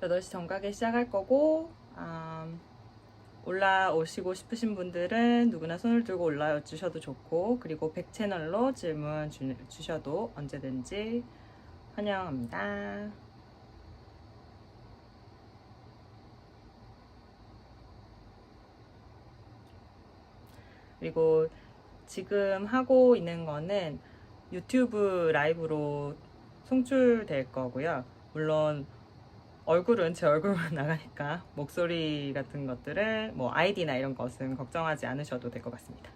8시 정각에 시작할 거고, 올라오시고 싶으신 분들은 누구나 손을 들고 올라와 주셔도 좋고, 그리고 백 채널로 질문 주셔도 언제든지 환영합니다. 그리고 지금 하고 있는 거는 유튜브 라이브로 송출될 거고요. 물론 얼굴은 제 얼굴만 나가니까 목소리 같은 것들은 뭐 아이디나 이런 것은 걱정하지 않으셔도 될 것 같습니다.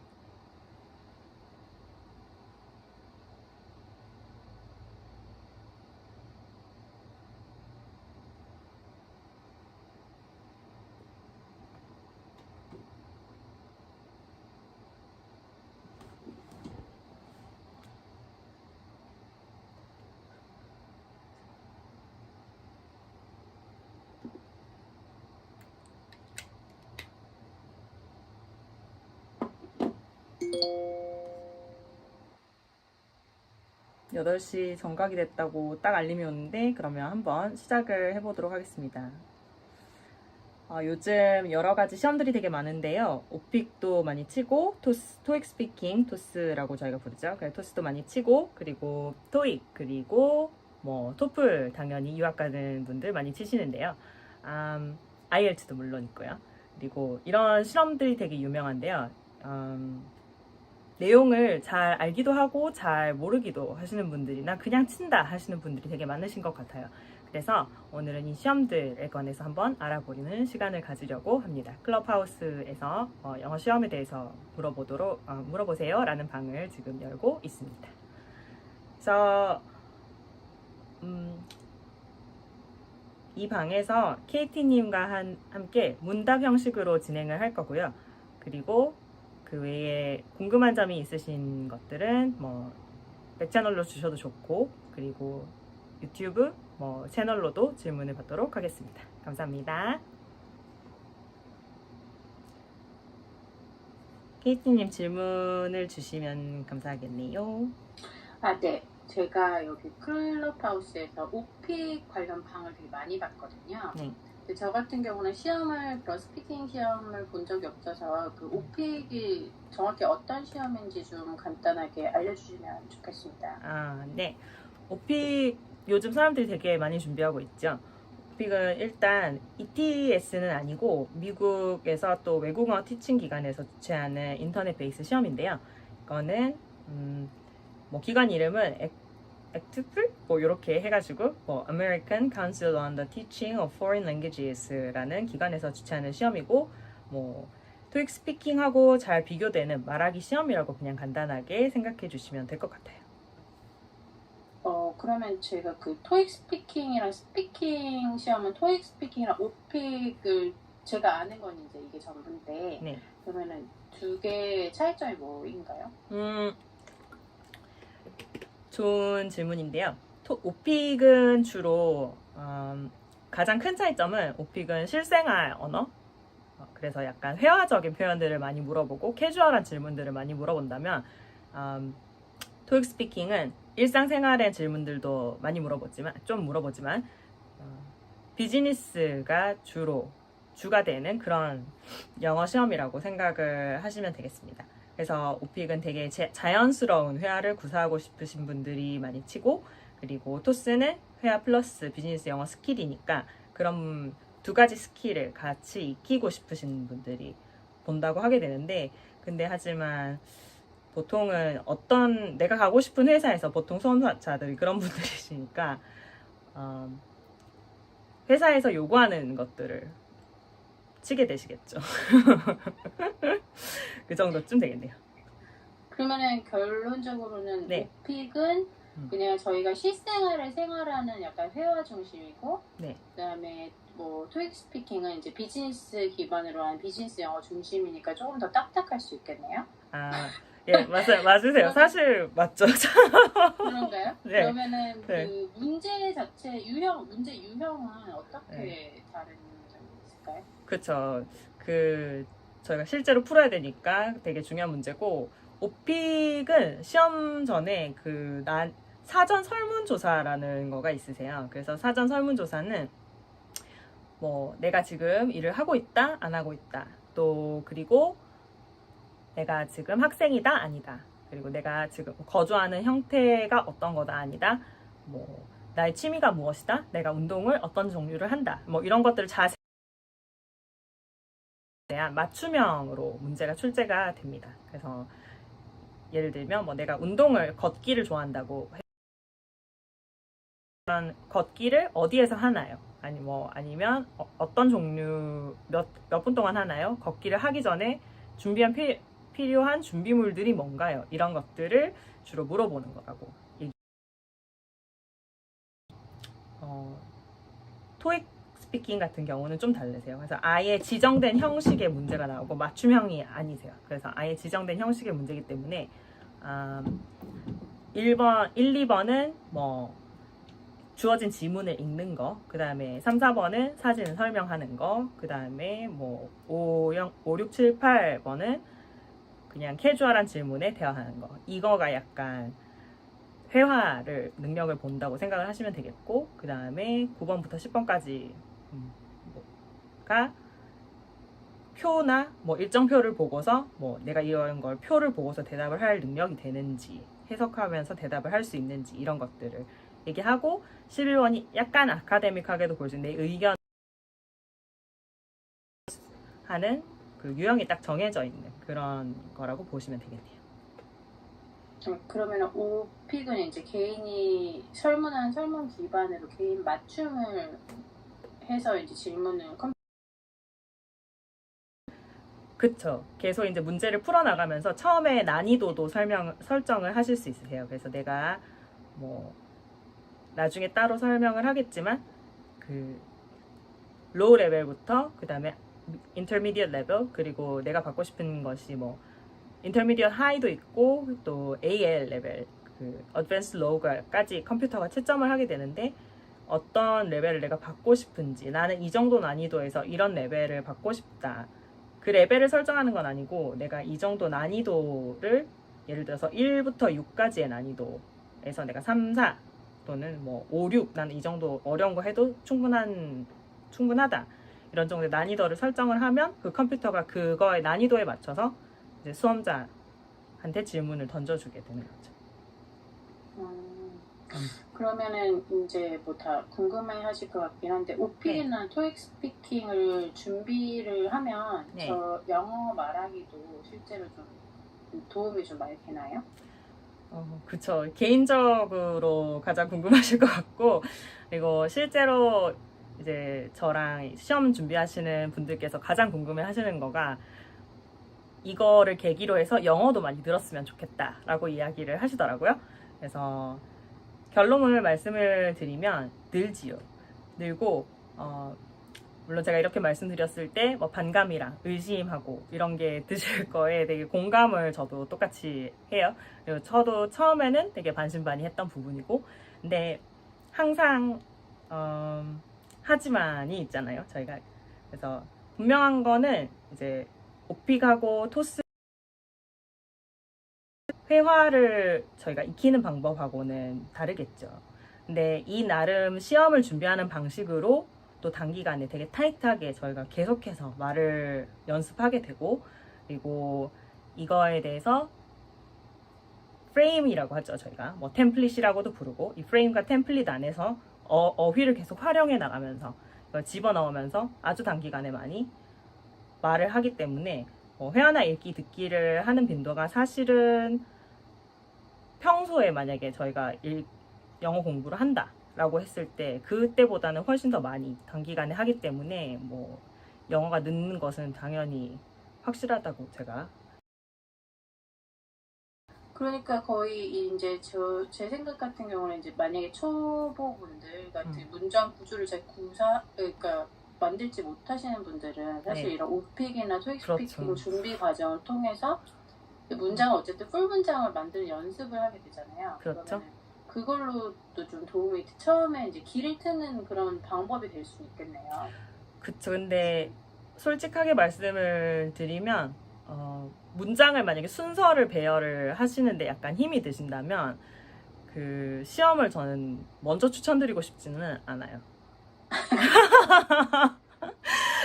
여덟 시 정각이 됐다고 딱 알림이 오는데 그러면 한번 시작을 해보도록 하겠습니다. 요즘 여러 가지 시험들이 되게 많은데요. 오픽도 많이 치고, 토익 스피킹, 토스라고 저희가 부르죠. 그래서 토스도 많이 치고, 그리고 토익, 그리고 뭐 토플 당연히 유학 가는 분들 많이 치시는데요. IELTS도 물론 있고요. 그리고 이런 실험들이 되게 유명한데요. 내용을 잘 알기도 하고 잘 모르기도 하시는 분들이나 그냥 친다 하시는 분들이 되게 많으신 것 같아요. 그래서 오늘은 이 시험들에 관해서 한번 알아보는 시간을 가지려고 합니다. 클럽하우스에서 영어 시험에 대해서 물어보세요 라는 방을 지금 열고 있습니다. 그래서 이 방에서 KT님과 함께 문답 형식으로 진행을 할 거고요. 그리고 그 외에 궁금한 점이 있으신 것들은 뭐 백채널로 주셔도 좋고, 그리고 유튜브 뭐 채널로도 질문을 받도록 하겠습니다. 감사합니다. 케이티님 질문을 주시면 감사하겠네요. 네. 제가 여기 클럽하우스에서 오픽 관련 방을 되게 많이 봤거든요. 네. 근데 저 같은 경우는 그런 스피킹 시험을 본 적이 없어서 그 오픽이 정확히 어떤 시험인지 좀 간단하게 알려주시면 좋겠습니다. 네. 오픽 요즘 사람들이 되게 많이 준비하고 있죠. 오픽은 일단 ETS는 아니고 미국에서 또 외국어 티칭 기관에서 주최하는 인터넷 베이스 시험인데요. 이거는 뭐 기관 이름은 액트플 뭐 이렇게 해가지고 뭐 American Council on the Teaching of Foreign Languages라는 기관에서 주최하는 시험이고, 뭐 토익 스피킹하고 잘 비교되는 말하기 시험이라고 그냥 간단하게 생각해 주시면 될 것 같아요. 그러면 제가 그 토익 스피킹이랑 스피킹 시험은 토익 스피킹이랑 오픽을 제가 아는 건 이제 이게 전부인데, 네. 그러면은 두 개의 차이점이 뭐인가요? 좋은 질문인데요. 오픽은 주로 가장 큰 차이점은 오픽은 실생활 언어, 그래서 약간 회화적인 표현들을 많이 물어보고 캐주얼한 질문들을 많이 물어본다면, 토익 스피킹은 일상생활의 질문들도 많이 물어보지만 비즈니스가 주가 되는 그런 영어 시험이라고 생각을 하시면 되겠습니다. 그래서 오픽은 되게 자연스러운 회화를 구사하고 싶으신 분들이 많이 치고, 그리고 토스는 회화 플러스 비즈니스 영어 스킬이니까 그런 두 가지 스킬을 같이 익히고 싶으신 분들이 본다고 하게 되는데, 근데 하지만 보통은 내가 가고 싶은 회사에서 보통 수험자들이 그런 분들이시니까 회사에서 요구하는 것들을 치게 되시겠죠. 그 정도쯤 되겠네요. 그러면은 결론적으로는 네. 오픽은 그냥 저희가 실생활을 생활하는 약간 회화 중심이고, 네. 그다음에 뭐 토익 스피킹은 이제 비즈니스 기반으로 한 비즈니스 영어 중심이니까 조금 더 딱딱할 수 있겠네요. 예, 맞으세요. 사실 맞죠. 그런가요? 네. 그러면은 네. 그 문제 자체 문제 유형은 어떻게 다른 점이 있을까요? 그렇죠. 저희가 실제로 풀어야 되니까 되게 중요한 문제고, 오픽은 시험 전에 사전 설문조사라는 거가 있으세요. 그래서 사전 설문조사는 뭐 내가 지금 일을 하고 있다, 안 하고 있다. 또 그리고 내가 지금 학생이다, 아니다. 그리고 내가 지금 거주하는 형태가 어떤 거다, 아니다. 뭐 나의 취미가 무엇이다. 내가 운동을 어떤 종류를 한다. 뭐 이런 것들을 자세히 대한 맞춤형으로 문제가 출제가 됩니다. 그래서 예를 들면 뭐 내가 운동을 걷기를 좋아한다고 하면 걷기를 어디에서 하나요? 아니면 어떤 종류 몇 분 동안 하나요? 걷기를 하기 전에 준비한 필요한 준비물들이 뭔가요? 이런 것들을 주로 물어보는 거라고. 토익 스피킹 같은 경우는 좀 다르세요. 그래서 아예 지정된 형식의 문제가 나오고 맞춤형이 아니세요. 그래서 아예 지정된 형식의 문제이기 때문에 1번, 1, 2번은 뭐 주어진 지문을 읽는 거, 그 다음에 3, 4번은 사진을 설명하는 거, 그 다음에 뭐 5, 6, 7, 8번은 그냥 캐주얼한 질문에 대화하는 거. 이거가 약간 회화를 능력을 본다고 생각을 하시면 되겠고, 그 다음에 9번부터 10번까지가 표나 뭐 일정표를 보고서 뭐 내가 이런 걸 표를 보고서 대답을 할 능력이 되는지, 해석하면서 대답을 할 수 있는지 이런 것들을 얘기하고, 11번이 약간 아카데믹하게도 볼 수 있는 내 의견 하는 그 유형이 딱 정해져 있는 그런 거라고 보시면 되겠네요. 그러면 오픽은 이제 개인이 설문한 설문 기반으로 개인 맞춤을 해서 이제 질문을 그쵸. 계속 이제 문제를 풀어나가면서 처음에 난이도도 설정을 하실 수 있으세요. 그래서 내가 뭐 나중에 따로 설명을 하겠지만 그 로우 레벨부터 그 다음에 인터미디엇 레벨, 그리고 내가 받고 싶은 것이 뭐 인터미디엇 하이도 있고 또 AL 레벨, 그 어드밴스 로우까지 컴퓨터가 채점을 하게 되는데, 어떤 레벨을 내가 받고 싶은지, 나는 이 정도 난이도에서 이런 레벨을 받고 싶다. 그 레벨을 설정하는 건 아니고 내가 이 정도 난이도를 예를 들어서 1부터 6까지의 난이도에서 내가 3, 4 또는 뭐 5, 6 나는 이 정도 어려운 거 해도 충분하다. 이런 정도의 난이도를 설정을 하면 그 컴퓨터가 그거의 난이도에 맞춰서 이제 수험자한테 질문을 던져주게 되는 거죠. 그러면은 이제 뭐 다 궁금해하실 것 같긴 한데 오픽이나 토익 스피킹을 준비를 하면 네. 저 영어 말하기도 실제로 좀 도움이 좀 많이 되나요? 그쵸. 개인적으로 가장 궁금하실 것 같고, 그리고 실제로 이제 저랑 시험 준비하시는 분들께서 가장 궁금해 하시는 거가 이거를 계기로 해서 영어도 많이 늘었으면 좋겠다라고 이야기를 하시더라고요. 그래서 결론을 말씀을 드리면 늘지요. 늘고, 물론 제가 이렇게 말씀드렸을 때 뭐 반감이랑 의심하고 이런 게 드실 거에 되게 공감을 저도 똑같이 해요. 그리고 저도 처음에는 되게 반신반의했던 부분이고, 근데 항상 하지만이 있잖아요, 저희가. 그래서 분명한 거는 이제 오픽하고 토스 회화를 저희가 익히는 방법하고는 다르겠죠. 근데 이 나름 시험을 준비하는 방식으로 또 단기간에 되게 타이트하게 저희가 계속해서 말을 연습하게 되고, 그리고 이거에 대해서 프레임이라고 하죠. 저희가 뭐 템플릿이라고도 부르고, 이 프레임과 템플릿 안에서 어휘를 계속 활용해 나가면서 이걸 집어넣으면서 아주 단기간에 많이 말을 하기 때문에 회화나 읽기 듣기를 하는 빈도가 사실은 평소에 만약에 저희가 영어 공부를 한다라고 했을 때 그때보다는 훨씬 더 많이 단기간에 하기 때문에 뭐 영어가 늦는 것은 당연히 확실하다고 제가. 그러니까 거의 이제 제 생각 같은 경우는 이제 만약에 초보분들 같은 문장 구조를 잘 그러니까 만들지 못하시는 분들은 사실 네. 이런 오픽이나 토익 그렇죠. 스피킹 준비 과정을 통해서 문장을 어쨌든 풀 문장을 만드는 연습을 하게 되잖아요. 그렇죠. 그걸로도 좀 도움이 처음에 이제 길을 트는 그런 방법이 될 수 있겠네요. 그쵸. 근데 솔직하게 말씀을 드리면 문장을 만약에 순서를 배열을 하시는데 약간 힘이 드신다면 그 시험을 저는 먼저 추천드리고 싶지는 않아요.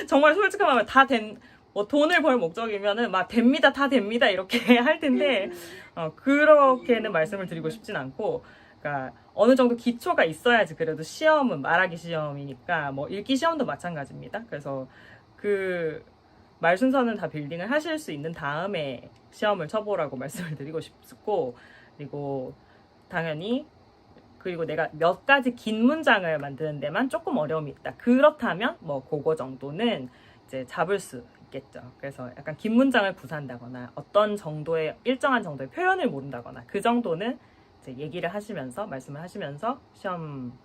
정말 솔직한 말하면 뭐 돈을 벌 목적이면은 막 됩니다, 다 됩니다 이렇게 할 텐데 그렇게는 말씀을 드리고 싶진 않고, 그러니까 어느 정도 기초가 있어야지. 그래도 시험은 말하기 시험이니까 뭐 읽기 시험도 마찬가지입니다. 그래서 그 말 순서는 다 빌딩을 하실 수 있는 다음에 시험을 쳐보라고 말씀을 드리고 싶고, 그리고 당연히 그리고 내가 몇 가지 긴 문장을 만드는 데만 조금 어려움이 있다. 그렇다면 뭐 그거 정도는 이제 잡을 수 있겠죠. 그래서 약간 긴 문장을 구사한다거나 어떤 정도의 일정한 정도의 표현을 모른다거나 그 정도는 이제 얘기를 하시면서 말씀을 하시면서 시험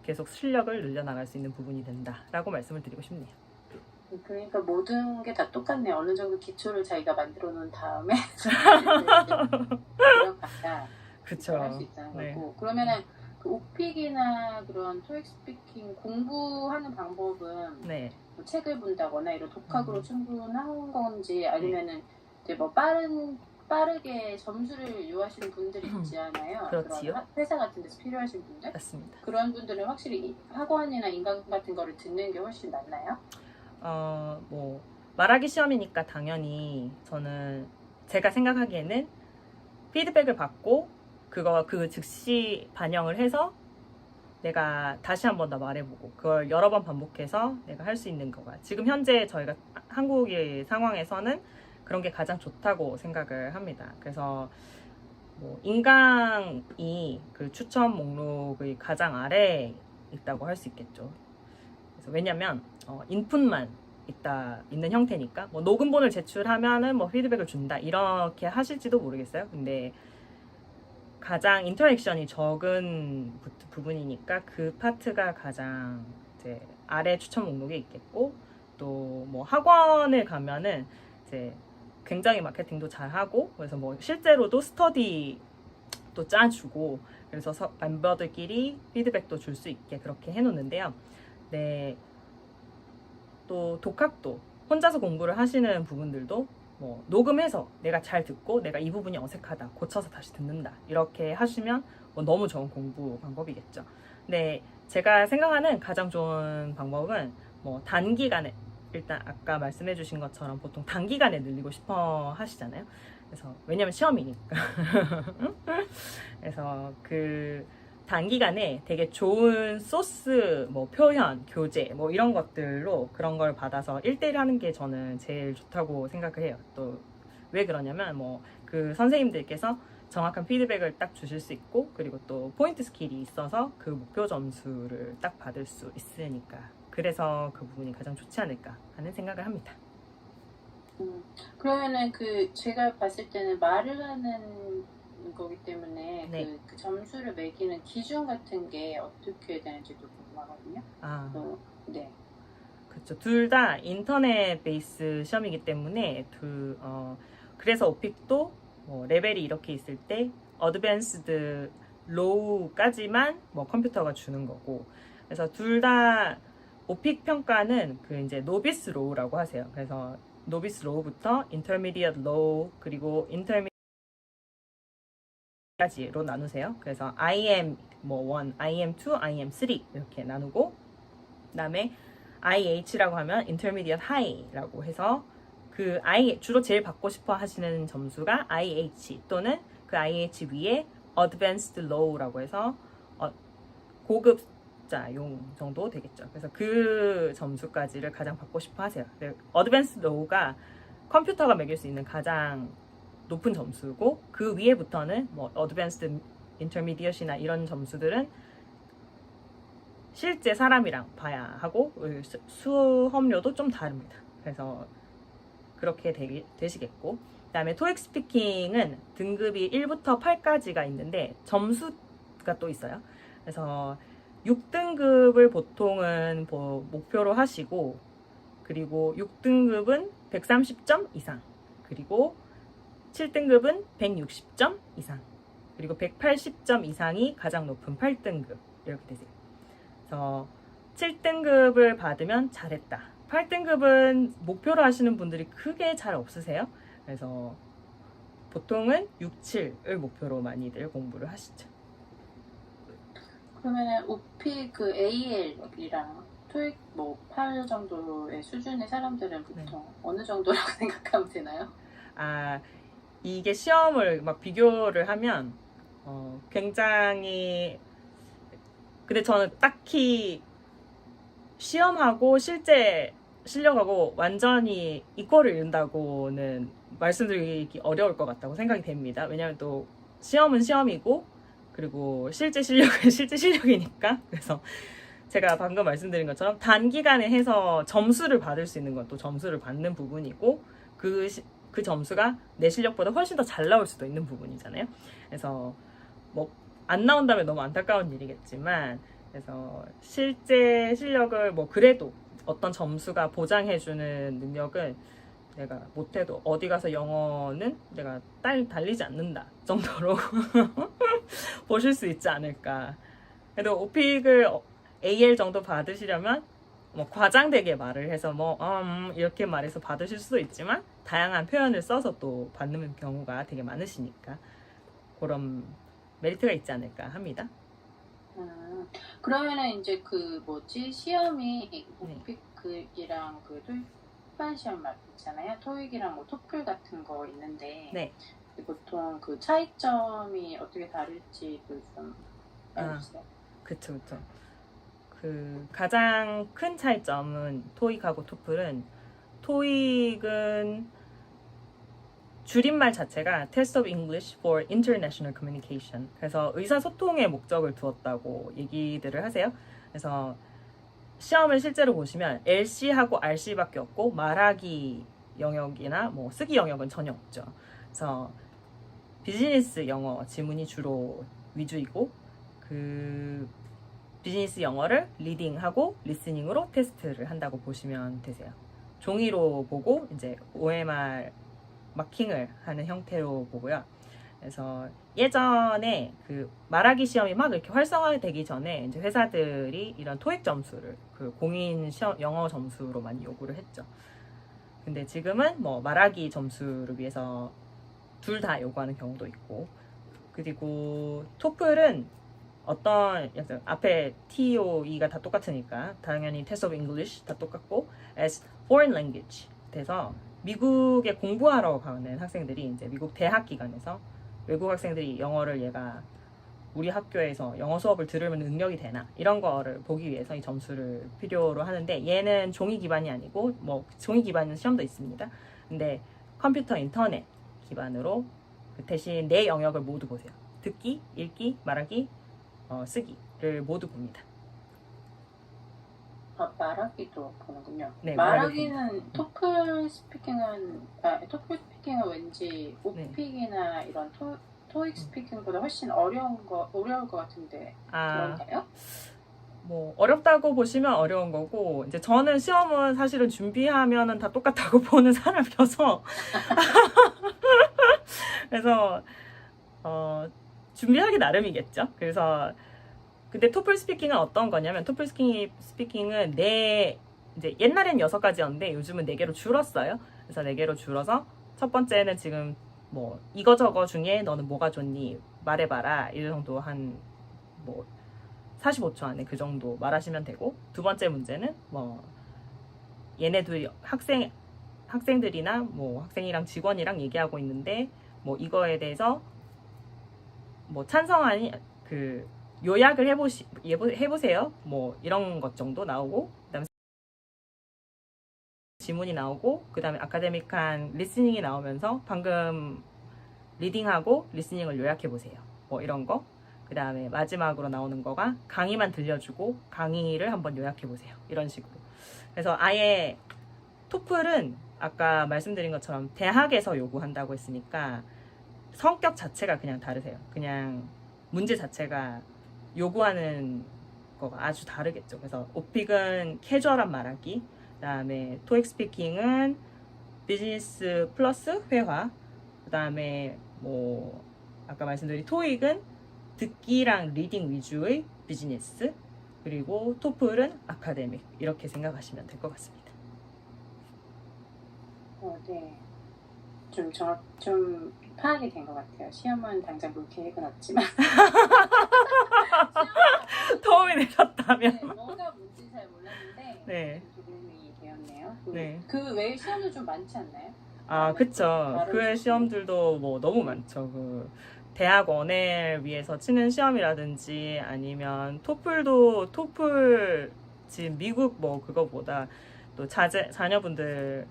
계속 실력을 늘려나갈 수 있는 부분이 된다라고 말씀을 드리고 싶네요. 그러니까 모든 게 다 똑같네요. 어느 정도 기초를 자기가 만들어 놓은 다음에 들어가야 그쵸. 할 수 있다는 네. 거고. 그러면은 그 오픽이나 그런 토익 스피킹 공부하는 방법은 네. 뭐 책을 본다거나 이런 독학으로 충분한 건지, 아니면은 이제 뭐 빠르게 점수를 요하시는 분들이 있지 않아요? 그렇지요. 그런 회사 같은 데서 필요하신 분들? 맞습니다. 그런 분들은 확실히 학원이나 인강 같은 거를 듣는 게 훨씬 낫나요? 뭐 말하기 시험이니까 당연히 저는 제가 생각하기에는 피드백을 받고 그 즉시 반영을 해서 내가 다시 한 번 더 말해보고 그걸 여러 번 반복해서 내가 할 수 있는 거가 지금 현재 저희가 한국의 상황에서는 그런 게 가장 좋다고 생각을 합니다. 그래서 뭐 인강이 그 추천 목록의 가장 아래에 있다고 할 수 있겠죠. 그래서 왜냐면 인풋만 있는 형태니까 뭐 녹음본을 제출하면은 뭐 피드백을 준다 이렇게 하실지도 모르겠어요. 근데 가장 인터랙션이 적은 부분이니까 그 파트가 가장 이제 아래 추천 목록에 있겠고, 또 뭐 학원을 가면은 이제 굉장히 마케팅도 잘 하고, 그래서 뭐 실제로도 스터디 또 짜주고, 그래서 멤버들끼리 피드백도 줄 수 있게 그렇게 해놓는데요. 네. 또 독학도 혼자서 공부를 하시는 부분들도 뭐 녹음해서 내가 잘 듣고 내가 이 부분이 어색하다 고쳐서 다시 듣는다 이렇게 하시면 뭐 너무 좋은 공부 방법이겠죠. 근데 제가 생각하는 가장 좋은 방법은 뭐 단기간에, 일단 아까 말씀해 주신 것처럼 보통 단기간에 늘리고 싶어 하시잖아요. 그래서 왜냐면 시험이니까. 그래서 그 단기간에 되게 좋은 소스, 뭐 표현, 교재, 뭐 이런 것들로 그런 걸 받아서 1대1 하는 게 저는 제일 좋다고 생각을 해요. 또 왜 그러냐면 뭐 그 선생님들께서 정확한 피드백을 딱 주실 수 있고, 그리고 또 포인트 스킬이 있어서 그 목표 점수를 딱 받을 수 있으니까, 그래서 그 부분이 가장 좋지 않을까 하는 생각을 합니다. 그러면은 제가 봤을 때는 말을 하는 거기 때문에 네. 그 점수를 매기는 기준 같은 게 어떻게 되는지도 궁금하거든요. 네. 그렇죠. 둘 다 인터넷 베이스 시험이기 때문에 그래서 오픽도 뭐 레벨이 이렇게 있을 때 어드밴스드 로우까지만 뭐 컴퓨터가 주는 거고, 그래서 둘 다 오픽 평가는 그 이제 노비스 로우라고 하세요. 그래서 노비스 로우부터 인터미디엇 로우 그리고 까지로 나누세요. 그래서 IM 뭐 1, IM 2, IM 3 이렇게 나누고, 그다음에 IH라고 하면 Intermediate High라고 해서 그 주로 제일 받고 싶어 하시는 점수가 IH 또는 그 IH 위에 Advanced Low라고 해서 고급자용 정도 되겠죠. 그래서 그 점수까지를 가장 받고 싶어 하세요. Advanced Low가 컴퓨터가 매길 수 있는 가장 높은 점수고, 그 위에부터는 뭐 Advanced Intermediate이나 이런 점수들은 실제 사람이랑 봐야 하고 수업료도 좀 다릅니다. 그래서 그렇게 되시겠고, 그 다음에 토익 스피킹은 등급이 1부터 8까지가 있는데 점수가 또 있어요. 그래서 6등급을 보통은 목표로 하시고, 그리고 6등급은 130점 이상, 그리고 7등급은 160점 이상, 그리고 180점 이상이 가장 높은 8등급 이렇게 되세요. 그래서 7등급을 받으면 잘했다. 8등급은 목표로 하시는 분들이 크게 잘 없으세요. 그래서 보통은 6, 7을 목표로 많이들 공부를 하시죠. 그러면은 오픽 AL이랑 토익 뭐 8 정도의 수준의 사람들은 네. 보통 어느 정도라고 생각하면 되나요? 아, 이게 시험을 막 비교를 하면 굉장히 근데 저는 딱히 시험하고 실제 실력하고 완전히 이퀄을 이룬다고는 말씀드리기 어려울 것 같다고 생각이 됩니다. 왜냐하면 또 시험은 시험이고 그리고 실제 실력은 실제 실력이니까. 그래서 제가 방금 말씀드린 것처럼 단기간에 해서 점수를 받을 수 있는 건 또 점수를 받는 부분이고 그 점수가 내 실력보다 훨씬 더 잘 나올 수도 있는 부분이잖아요. 그래서 뭐 안 나온다면 너무 안타까운 일이겠지만 그래서 실제 실력을 뭐 그래도 어떤 점수가 보장해주는 능력은 내가 못해도 어디 가서 영어는 내가 달리지 않는다 정도로 보실 수 있지 않을까. 그래도 오픽을 AL 정도 받으시려면 뭐 과장되게 말을 해서 뭐 이렇게 말해서 받으실 수도 있지만 다양한 표현을 써서 또 받는 경우가 되게 많으시니까 그런 메리트가 있지 않을까 합니다. 그러면은 이제 그 뭐지 시험이 오픽이랑 그 토익반 시험 있잖아요. 토익이랑 뭐 토플 같은 거 있는데 네. 보통 그 차이점이 어떻게 다를지 좀 알려주세요. 그쵸. 그 가장 큰 차이점은 토익하고 토플은 토익은 줄임말 자체가 Test of English for International Communication. 그래서 의사소통의 목적을 두었다고 얘기들을 하세요. 그래서 시험을 실제로 보시면 LC하고 RC밖에 없고 말하기 영역이나 뭐 쓰기 영역은 전혀 없죠. 그래서 비즈니스 영어 지문이 주로 위주이고 그 비즈니스 영어를 리딩하고 리스닝으로 테스트를 한다고 보시면 되세요. 종이로 보고 이제 OMR 마킹을 하는 형태로 보고요. 그래서 예전에 그 말하기 시험이 막 이렇게 활성화되기 전에 이제 회사들이 이런 토익 점수를 그 공인 시험 영어 점수로 많이 요구를 했죠. 근데 지금은 뭐 말하기 점수를 위해서 둘 다 요구하는 경우도 있고, 그리고 토플은 어떤 앞에 TOE가 다 똑같으니까 당연히 Test of English 다 똑같고 as foreign language 돼서 미국에 공부하러 가는 학생들이 이제 미국 대학 기관에서 외국 학생들이 영어를 얘가 우리 학교에서 영어 수업을 들으면 능력이 되나 이런 거를 보기 위해서 이 점수를 필요로 하는데 얘는 종이 기반이 아니고 뭐 종이 기반은 시험도 있습니다. 근데 컴퓨터 인터넷 기반으로 그 대신 내 영역을 모두 보세요. 듣기, 읽기, 말하기, 쓰기를 모두 봅니다. 말하기도 보는군요. 네, 말하기는 토플 스피킹은 왠지 오픽이나 이런 토익 스피킹보다 훨씬 어려울 것 같은데 그런가요? 뭐 어렵다고 보시면 어려운 거고 이제 저는 시험은 사실은 준비하면은 다 똑같다고 보는 사람이어서 그래서 준비하기 나름이겠죠. 그래서 근데 토플 스피킹은 어떤 거냐면 토플 스피킹은 이제 옛날엔 6가지였는데 요즘은 4개로 줄었어요. 그래서 4개로 줄어서 첫 번째는 지금 뭐 이거저거 중에 너는 뭐가 좋니 말해봐라 이 정도 한 뭐 45초 안에 그 정도 말하시면 되고, 두 번째 문제는 뭐 얘네들 학생들이나 뭐 학생이랑 직원이랑 얘기하고 있는데 뭐 이거에 대해서 뭐 찬성하니 그 요약을 해보세요. 뭐 이런 것 정도 나오고, 그다음에 지문이 나오고, 그다음에 아카데믹한 리스닝이 나오면서 방금 리딩하고 리스닝을 요약해보세요. 뭐 이런 거. 그 다음에 마지막으로 나오는 거가 강의만 들려주고 강의를 한번 요약해보세요. 이런 식으로. 그래서 아예 토플은 아까 말씀드린 것처럼 대학에서 요구한다고 했으니까 성격 자체가 그냥 다르세요. 그냥 문제 자체가 요구하는 거가 아주 다르겠죠. 그래서 오픽은 캐주얼한 말하기, 그 다음에 토익 스피킹은 비즈니스 플러스 회화, 그 다음에 뭐 아까 말씀드린 토익은 듣기랑 리딩 위주의 비즈니스, 그리고 토플은 아카데믹, 이렇게 생각하시면 될 것 같습니다. 네. 좀 파악이 된 것 같아요. 시험은 당장 볼 계획은 없지만 도움이 되셨다면. 네, 뭐가 뭔지 잘 몰랐는데 같네요. 네. 그 외에 시험도 좀 많지 않나요? 아, 그쵸. 다른 그 외 시험. 시험들도 뭐 너무 많죠. 그 대학원을 위해서 치는 시험이라든지 아니면 토플 지금 미국 뭐 그거보다 또 자녀분들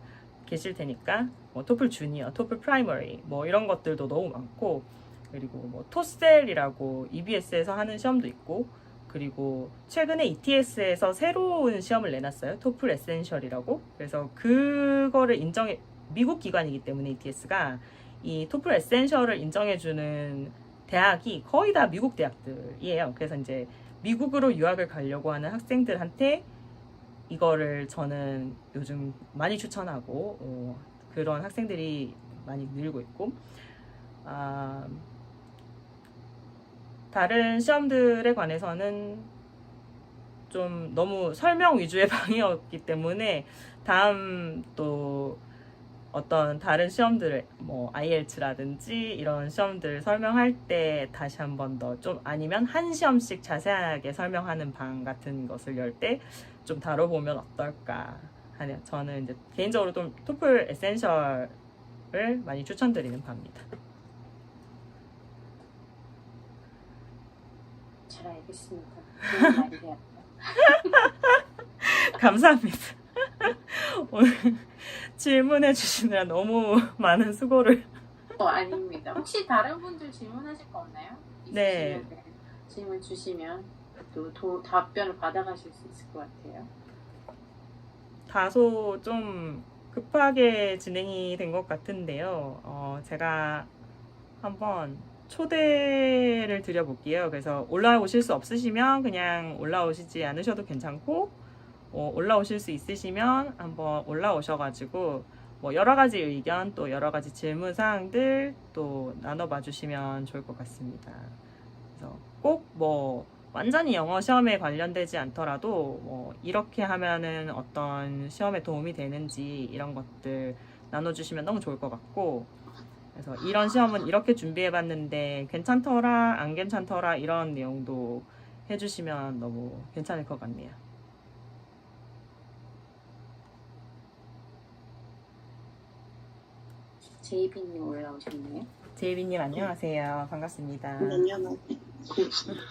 계실 테니까 뭐 토플 주니어, 토플 프라이머리 뭐 이런 것들도 너무 많고, 그리고 뭐 토셀이라고 EBS에서 하는 시험도 있고, 그리고 최근에 ETS에서 새로운 시험을 내놨어요. 토플 에센셜이라고. 그래서 그거를 미국 기관이기 때문에 ETS가 이 토플 에센셜을 인정해주는 대학이 거의 다 미국 대학들이에요. 그래서 이제 미국으로 유학을 가려고 하는 학생들한테 이거를 저는 요즘 많이 추천하고, 그런 학생들이 많이 늘고 있고, 다른 시험들에 관해서는 좀 너무 설명 위주의 방이었기 때문에 다음 또 어떤 다른 시험들을 뭐 IELTS라든지 이런 시험들 설명할 때 다시 한 번 더 좀, 아니면 한 시험씩 자세하게 설명하는 방 같은 것을 열 때 좀 다뤄보면 어떨까 하네요. 저는 이제 개인적으로 좀 토플 에센셜을 많이 추천드리는 바입니다. 잘 알겠습니다. 좋은 말이에요. 감사합니다. 오늘 질문해 주시느라 너무 많은 수고를. 아닙니다. 혹시 다른 분들 질문하실 거 없나요? 네. 있으시면 질문 주시면 또 답변을 받아가실 수 있을 것 같아요. 다소 좀 급하게 진행이 된 것 같은데요. 제가 한번 초대를 드려볼게요. 그래서 올라오실 수 없으시면 그냥 올라오시지 않으셔도 괜찮고, 올라오실 수 있으시면 한번 올라오셔가지고 뭐 여러 가지 의견 또 여러 가지 질문 사항들 또 나눠봐 주시면 좋을 것 같습니다. 그래서 꼭 뭐 완전히 영어 시험에 관련되지 않더라도 뭐 이렇게 하면은 어떤 시험에 도움이 되는지 이런 것들 나눠주시면 너무 좋을 것 같고, 그래서 이런 시험은 이렇게 준비해봤는데 괜찮더라 안 괜찮더라 이런 내용도 해주시면 너무 괜찮을 것 같네요. 제이비님 올라오셨네요. 제이비님 안녕하세요. 반갑습니다. 안녕하세요.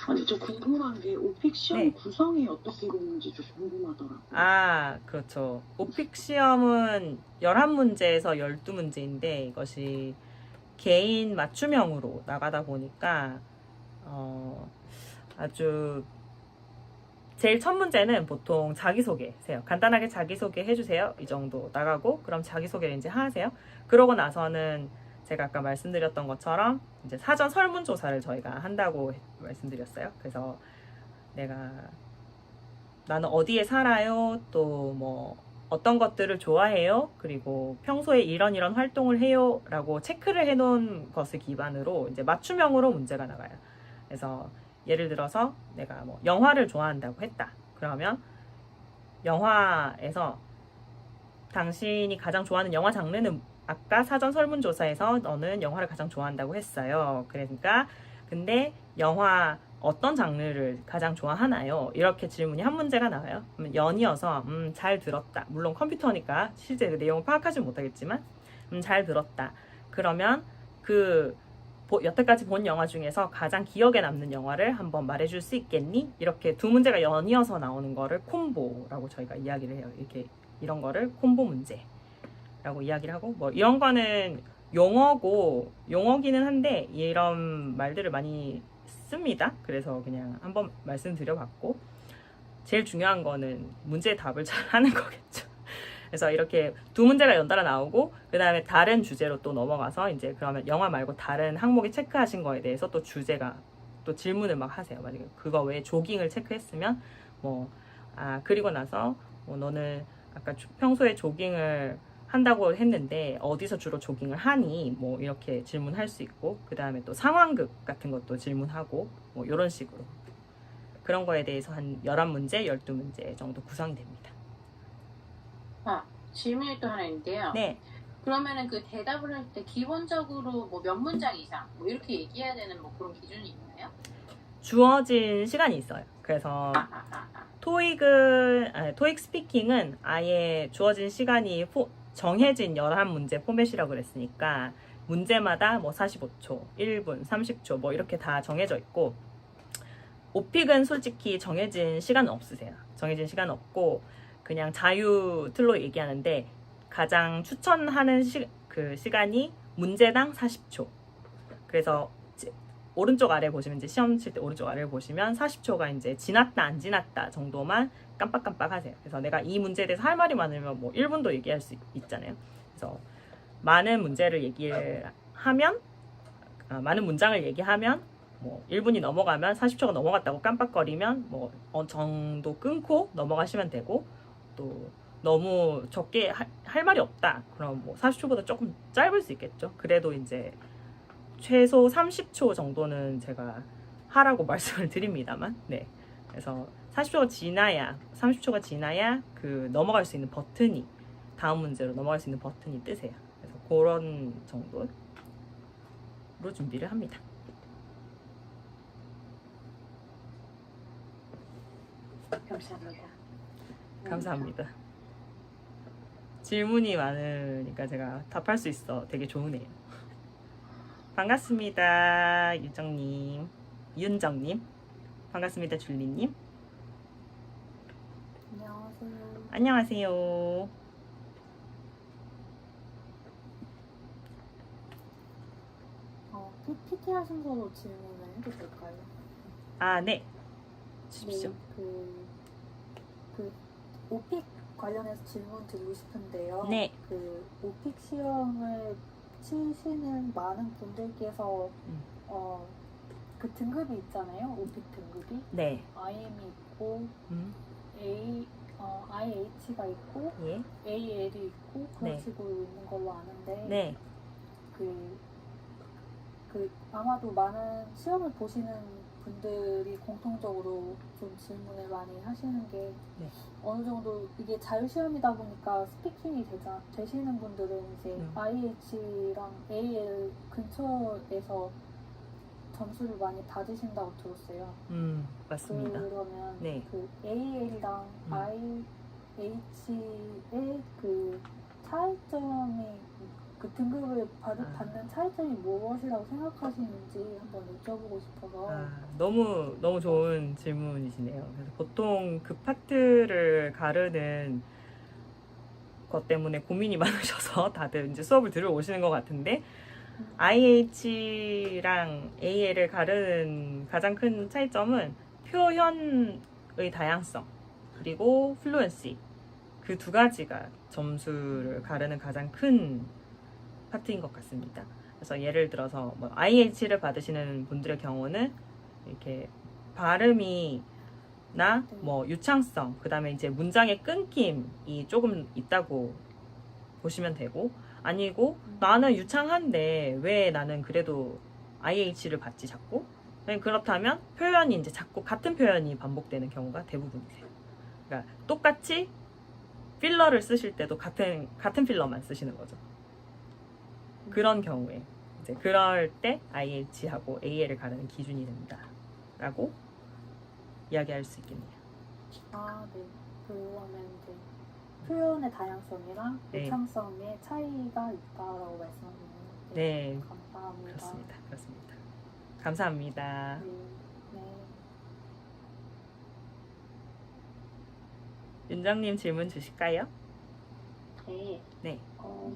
아니, 저 궁금한 게 오픽 시험 네. 구성이 어떻게 되는지 좀 궁금하더라고요. 아, 그렇죠. 오픽 시험은 11문제에서 12문제인데 이것이 개인 맞춤형으로 나가다 보니까 아주 제일 첫 문제는 보통 자기소개세요. 간단하게 자기소개 해주세요. 이 정도 나가고, 그럼 자기소개를 이제 하세요. 그러고 나서는 제가 아까 말씀드렸던 것처럼 이제 사전 설문조사를 저희가 한다고 말씀드렸어요. 그래서 나는 어디에 살아요? 또 뭐 어떤 것들을 좋아해요? 그리고 평소에 이런 활동을 해요? 라고 체크를 해놓은 것을 기반으로 이제 맞춤형으로 문제가 나가요. 그래서 예를 들어서 내가 뭐 영화를 좋아한다고 했다. 그러면 영화에서 당신이 가장 좋아하는 영화 장르는, 아까 사전 설문조사에서 너는 영화를 가장 좋아한다고 했어요. 그러니까 근데 영화 어떤 장르를 가장 좋아하나요? 이렇게 질문이 한 문제가 나와요. 그러면 연이어서 잘 들었다. 물론 컴퓨터니까 실제 그 내용을 파악하지 못하겠지만 잘 들었다. 그러면 여태까지 본 영화 중에서 가장 기억에 남는 영화를 한번 말해줄 수 있겠니? 이렇게 두 문제가 연이어서 나오는 거를 콤보라고 저희가 이야기를 해요. 이런 거를 콤보 문제라고 이야기를 하고, 뭐 이런 거는 용어기는 한데 이런 말들을 많이 씁니다. 그래서 그냥 한번 말씀드려봤고, 제일 중요한 거는 문제의 답을 잘 하는 거겠죠. 그래서 이렇게 두 문제가 연달아 나오고, 그 다음에 다른 주제로 또 넘어가서 이제 그러면 영화 말고 다른 항목에 체크하신 거에 대해서 또 또 질문을 막 하세요. 만약에 그거 외에 조깅을 체크했으면 그리고 나서 너는 아까 평소에 조깅을 한다고 했는데 어디서 주로 조깅을 하니? 뭐 이렇게 질문할 수 있고, 그 다음에 또 상황극 같은 것도 질문하고, 뭐 이런 식으로 그런 거에 대해서 한 11문제, 12문제 정도 구성이 됩니다. 질문이 또 하나 있는데요. 네. 그러면은 그 대답을 할 때 기본적으로 뭐 몇 문장 이상 뭐 이렇게 얘기해야 되는 뭐 그런 기준이 있나요? 주어진 시간이 있어요. 그래서 토익 스피킹은 아예 주어진 시간이 정해진 11문제 포맷이라고 그랬으니까 문제마다 뭐 45초, 1분, 30초 뭐 이렇게 다 정해져 있고, 오픽은 솔직히 정해진 시간은 없으세요. 정해진 시간 없고 그냥 자유 틀로 얘기하는데 가장 추천하는 그 시간이 문제당 40초. 그래서 오른쪽 아래 보시면 이제 시험 칠 때 오른쪽 아래를 보시면 40초가 이제 지났다 안 지났다 정도만 깜빡깜빡 하세요. 그래서 내가 이 문제에 대해서 할 말이 많으면 뭐 1분도 얘기할 수 있잖아요. 그래서 많은 문제를 얘기하면 많은 문장을 얘기하면 뭐 1분이 넘어가면 40초가 넘어갔다고 깜빡거리면 뭐 정도 끊고 넘어가시면 되고, 또 너무 적게 할 말이 없다 그럼 뭐 40초보다 조금 짧을 수 있겠죠. 그래도 이제 최소 30초 정도는 제가 하라고 말씀을 드립니다만, 네. 그래서 30초가 지나야 그 넘어갈 수 있는 버튼이, 다음 문제로 넘어갈 수 있는 버튼이 뜨세요. 그래서 그런 정도로 준비를 합니다. 감사합니다. 감사합니다. 질문이 많으니까 제가 답할 수 있어 되게 좋으네요. 반갑습니다. 윤정님. 반갑습니다. 줄리님. 안녕하세요. 안녕하세요. PPT 하신 거로 질문을 해도 될까요? 아, 네. 주십시오. 네, 오픽 관련해서 질문 드리고 싶은데요. 네. 그 오픽 시험을 치시는 많은 분들께서 그 등급이 있잖아요. 오픽 등급이 네. IM이 있고 IH가 있고 예. AL이 있고 그런 네. 식으로 있는 걸로 아는데 네. 아마도 많은 시험을 보시는 분들이 공통적으로 좀 질문을 많이 하시는 게 네. 어느 정도 이게 자유시험이다 보니까 스피킹이 되시는 분들은 이제 IH랑 AL 근처에서 점수를 많이 받으신다고 들었어요. 맞습니다. 그러면 네. 그 AL이랑 IH의 그 차이점이, 그 등급을 받는 차이점이 무엇이라고 생각하시는지 한번 여쭤보고 싶어서. 너무 좋은 질문이시네요. 그래서 보통 그 파트를 가르는 것 때문에 고민이 많으셔서 다들 이제 수업을 들어오시는 것 같은데, IH랑 AL을 가르는 가장 큰 차이점은 표현의 다양성 그리고 플루언시, 그 두 가지가 점수를 가르는 가장 큰 파트인 것 같습니다. 그래서 예를 들어서 뭐 IH를 받으시는 분들의 경우는 이렇게 발음이나 뭐 유창성, 그 다음에 이제 문장의 끊김이 조금 있다고 보시면 되고, 아니고 나는 유창한데 왜 나는 그래도 IH를 받지 자꾸? 그렇다면 표현이 이제 자꾸 같은 표현이 반복되는 경우가 대부분이세요. 그러니까 똑같이 필러를 쓰실 때도 같은 필러만 쓰시는 거죠. 그런 경우에 이제 그럴 때 IH하고 AL을 가르는 기준이 된다라고 이야기할 수 있겠네요. 네. 그러면 이제 표현의 다양성이랑 네. 유창성의 차이가 있다라고 말씀하셨는데. 네. 감사합니다. 그렇습니다. 감사합니다. 네. 윤정님 질문 주실까요? 네. 네.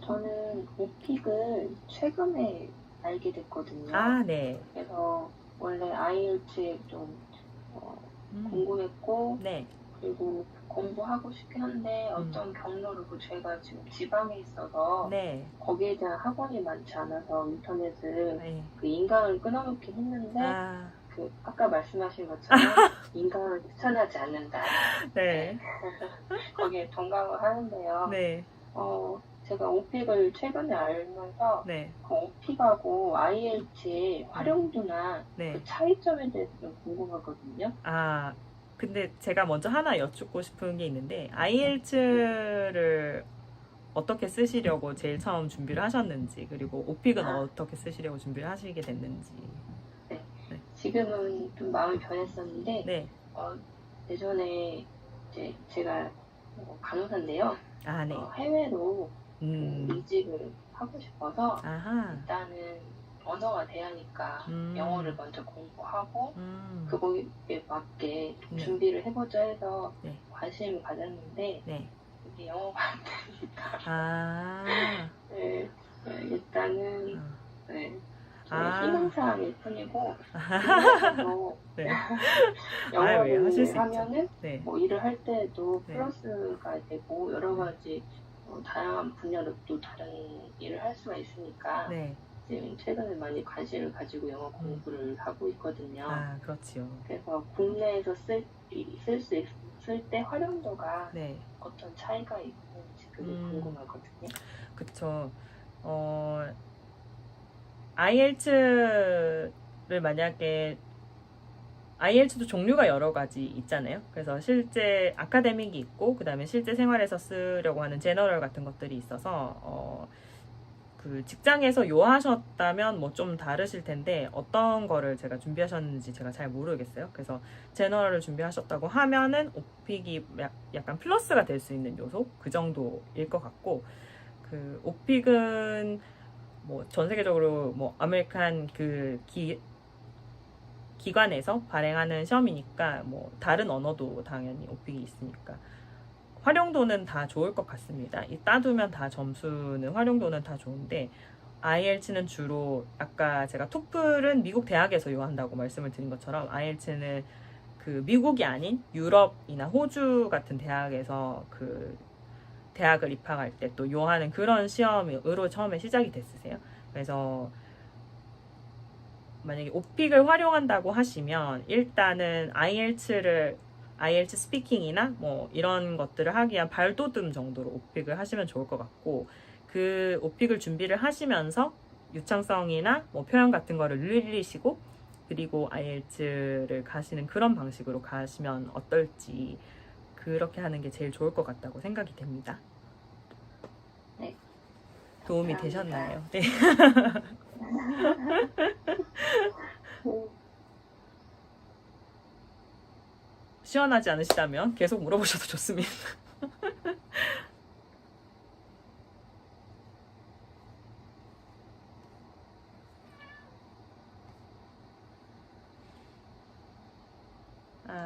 저는 오픽을 최근에 알게 됐거든요. 네. 그래서 원래 IELTS에 좀 궁금했고, 네. 그리고 공부하고 싶긴 한데 어떤 경로로 제가 지금 지방에 있어서 네. 거기에 대한 학원이 많지 않아서 인터넷을 네. 그 인강을 끊어놓긴 했는데 그 아까 말씀하신 것처럼 인강을 추천하지 않는다. 네. 거기에 동감을 하는데요. 네. 제가 오픽을 최근에 알면서 네. 그 오픽하고 IELTS의 활용도나 네. 그 차이점에 대해서 좀 궁금하거든요. 근데 제가 먼저 하나 여쭙고 싶은 게 있는데, IELTS를 어떻게 쓰시려고 제일 처음 준비를 하셨는지, 그리고 오픽은 어떻게 쓰시려고 준비를 하시게 됐는지. 지금은 좀 마음이 변했었는데 네. 예전에 이제 제가 간호사인데요. 아, 네. 해외로 이직을 하고 싶어서 아하. 일단은 언어가 대하니까 영어를 먼저 공부하고 그거에 맞게 좀 네. 준비를 해보자 해서 네. 관심을 가졌는데 네. 이게 영어가 안 되니까 아. 네, 일단은 네, 아. 희망사항일 뿐이고 그래서 네. 영어를 하실 수 하면은 있죠. 네. 뭐 일을 할 때도 네. 플러스가 되고 여러 가지 다양한 분야로 또 다른 일을 할 수가 있으니까 네. 지금 최근에 많이 관심을 가지고 영어 공부를 하고 있거든요. 아, 그렇지요. 그래서 국내에서 쓸 수 있을 때 활용도가 네. 어떤 차이가 있는지 그게 궁금하거든요. 그쵸. IELTS를 만약에 IELTS도 종류가 여러 가지 있잖아요. 그래서 실제 아카데믹이 있고 그 다음에 실제 생활에서 쓰려고 하는 제너럴 같은 것들이 있어서 그 직장에서 요하셨다면 뭐 좀 다르실 텐데 어떤 거를 제가 준비하셨는지 제가 잘 모르겠어요. 그래서 제너럴을 준비하셨다고 하면은 오픽이 약간 플러스가 될 수 있는 요소 그 정도일 것 같고, 그 오픽은 뭐 전 세계적으로 뭐 아메리칸 그 기관에서 발행하는 시험이니까 뭐 다른 언어도 당연히 오픽이 있으니까 활용도는 다 좋을 것 같습니다. 이 따두면 다 점수는 활용도는 다 좋은데 IELTS는 주로 아까 제가 토플은 미국 대학에서 요한다고 말씀을 드린 것처럼 IELTS는 그 미국이 아닌 유럽이나 호주 같은 대학에서 그 대학을 입학할 때 또 요하는 그런 시험으로 처음에 시작이 됐으세요. 그래서 만약에 오픽을 활용한다고 하시면 일단은 IELTS 스피킹이나 뭐 이런 것들을 하기 위한 발돋움 정도로 오픽을 하시면 좋을 것 같고, 그 오픽을 준비를 하시면서 유창성이나 뭐 표현 같은 거를 늘리시고 그리고 IELTS를 가시는 그런 방식으로 가시면 어떨지, 그렇게 하는 게 제일 좋을 것 같다고 생각이 됩니다. 네. 도움이 감사합니다. 되셨나요? 네. 시원하지 않으시다면 계속 물어보셔도 좋습니다.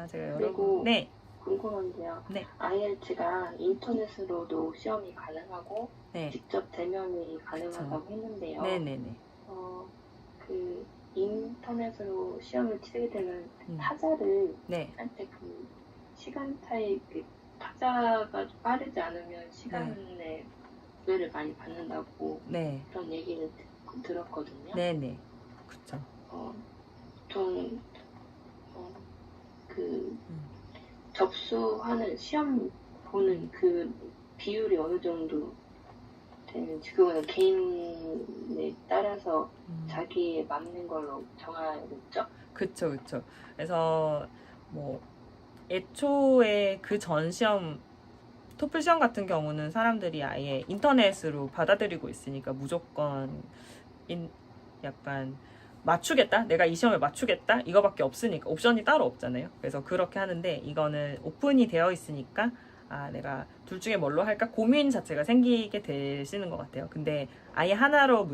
제가 그리고 네. 궁금한데요. 네. IELTS가 인터넷으로도 시험이 가능하고 네. 직접 대면이 가능하다고 했는데요. 네네네. 그 인터넷으로 시험을 치게 되면 타자를 네. 할 때 그 시간 차이, 그 타자가 빠르지 않으면 시간에 구애를 많이 받는다고 네. 그런 얘기를 들었거든요. 네네. 그쵸. 보통 그 접수하는 시험 보는 그 비율이 어느 정도 되는지, 그거는 개인에 따라서 자기에 맞는 걸로 정하겠죠? 그쵸. 그래서 뭐 애초에 그 전 시험, 토플 시험 같은 경우는 사람들이 아예 인터넷으로 받아들이고 있으니까 무조건 약간 맞추겠다, 내가 이 시험에 맞추겠다 이거밖에 없으니까 옵션이 따로 없잖아요. 그래서 그렇게 하는데 이거는 오픈이 되어 있으니까 내가 둘 중에 뭘로 할까 고민 자체가 생기게 되시는 것 같아요. 근데 아예 하나로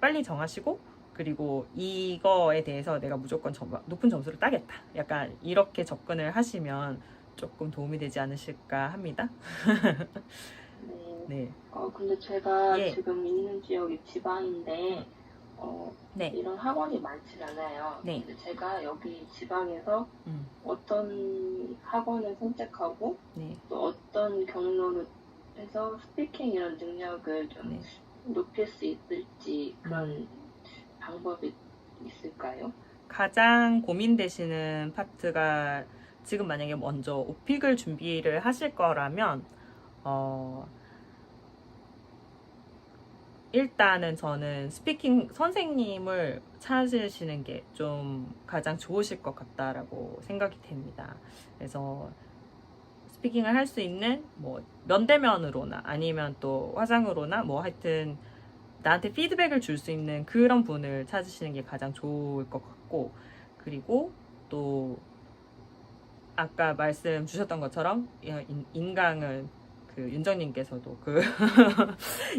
빨리 정하시고 그리고 이거에 대해서 내가 무조건 높은 점수를 따겠다, 약간 이렇게 접근을 하시면 조금 도움이 되지 않으실까 합니다. 네. 네. 근데 제가 예. 지금 있는 지역이 지방인데 네. 이런 학원이 많진 않아요. 네. 근데 제가 여기 지방에서 어떤 학원을 선택하고 네. 또 어떤 경로로 해서 스피킹 이런 능력을 좀 높일 수 있을지 그런 방법이 있을까요? 가장 고민되시는 파트가, 지금 만약에 먼저 오픽을 준비를 하실 거라면 일단은 저는 스피킹 선생님을 찾으시는 게 좀 가장 좋으실 것 같다라고 생각이 됩니다. 그래서 스피킹을 할 수 있는 뭐 면대면으로나 아니면 또 화상으로나 뭐 하여튼 나한테 피드백을 줄 수 있는 그런 분을 찾으시는 게 가장 좋을 것 같고, 그리고 또 아까 말씀 주셨던 것처럼 인강은 그 윤정님께서도 그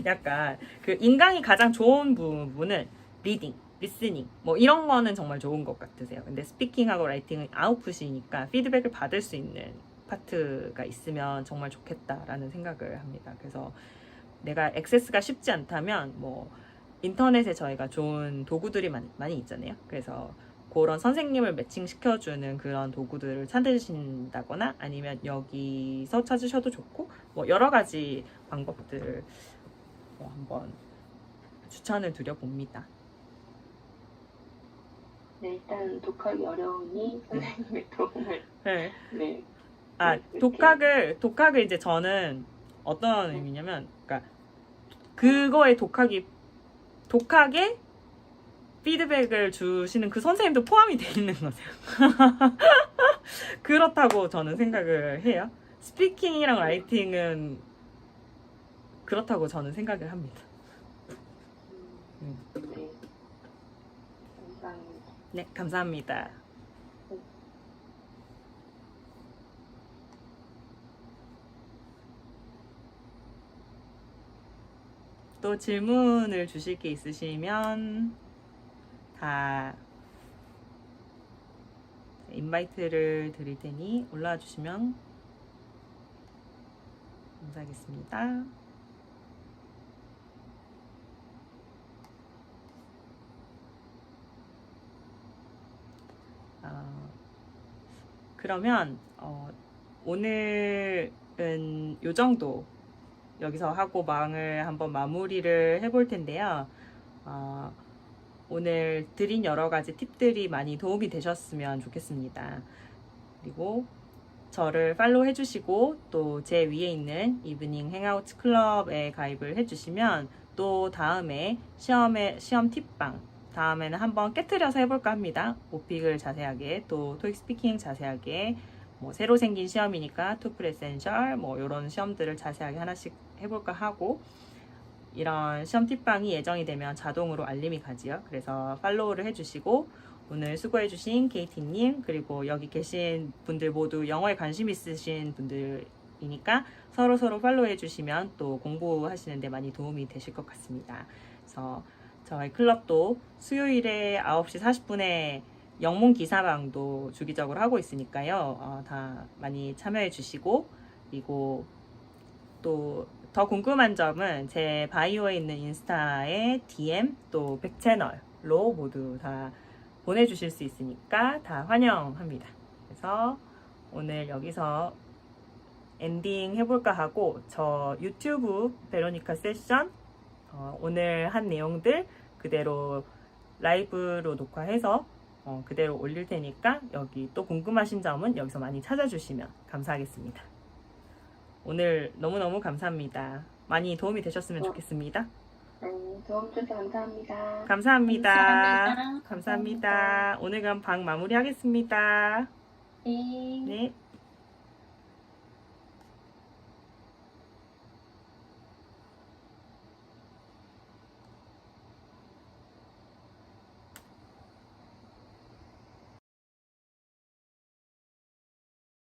약간 그 인강이 가장 좋은 부분은 리딩, 리스닝 뭐 이런 거는 정말 좋은 것 같으세요. 근데 스피킹하고 라이팅은 아웃풋이니까 피드백을 받을 수 있는 파트가 있으면 정말 좋겠다라는 생각을 합니다. 그래서 내가 액세스가 쉽지 않다면 뭐 인터넷에 저희가 좋은 도구들이 많이 있잖아요. 그래서 그런 선생님을 매칭시켜주는 그런 도구들을 찾으신다거나 아니면 여기서 찾으셔도 좋고 뭐 여러 가지 방법들을 한번 추천을 드려봅니다. 네, 일단 독학이 어려우니 선생님의 도움을. 네. 네. 아, 네, 독학을 이제 저는 어떤 의미냐면, 그러니까 그거의 독학에 피드백을 주시는 그 선생님도 포함이 돼 있는 거세요. 그렇다고 저는 생각을 해요. 스피킹이랑 라이팅은 그렇다고 저는 생각을 합니다. 네. 감사합니다. 네, 감사합니다. 또 질문을 주실 게 있으시면 다 인바이트를 드릴 테니 올라와 주시면 감사하겠습니다. 그러면 오늘은 요 정도 여기서 하고 망을 한번 마무리를 해볼 텐데요. 오늘 드린 여러 가지 팁들이 많이 도움이 되셨으면 좋겠습니다. 그리고 저를 팔로우 해주시고 또 제 위에 있는 이브닝 행아웃 클럽에 가입을 해주시면 또 다음에 시험 팁방 다음에는 한번 깨트려서 해볼까 합니다. 오픽을 자세하게 또 토익 스피킹 자세하게 뭐 새로 생긴 시험이니까 토플 에센셜 뭐 이런 시험들을 자세하게 하나씩 해볼까 하고 이런 시험 팁방이 예정이 되면 자동으로 알림이 가지요. 그래서 팔로우를 해주시고 오늘 수고해주신 KT님 그리고 여기 계신 분들 모두 영어에 관심 있으신 분들이니까 서로 팔로우 해주시면 또 공부하시는데 많이 도움이 되실 것 같습니다. 그래서 저희 클럽도 수요일에 9시 40분에 영문 기사방도 주기적으로 하고 있으니까요. 다 많이 참여해 주시고 그리고 또 더 궁금한 점은 제 바이오에 있는 인스타에 DM 또 백채널로 모두 다 보내주실 수 있으니까 다 환영합니다. 그래서 오늘 여기서 엔딩 해볼까 하고 저 유튜브 베로니카 세션 오늘 한 내용들 그대로 라이브로 녹화해서 그대로 올릴 테니까 여기 또 궁금하신 점은 여기서 많이 찾아주시면 감사하겠습니다. 오늘 너무너무 감사합니다. 많이 도움이 되셨으면 좋겠습니다. 도움 주셔서 감사합니다. 감사합니다. 감사합니다. 오늘 그럼 방 마무리하겠습니다. 네. 네.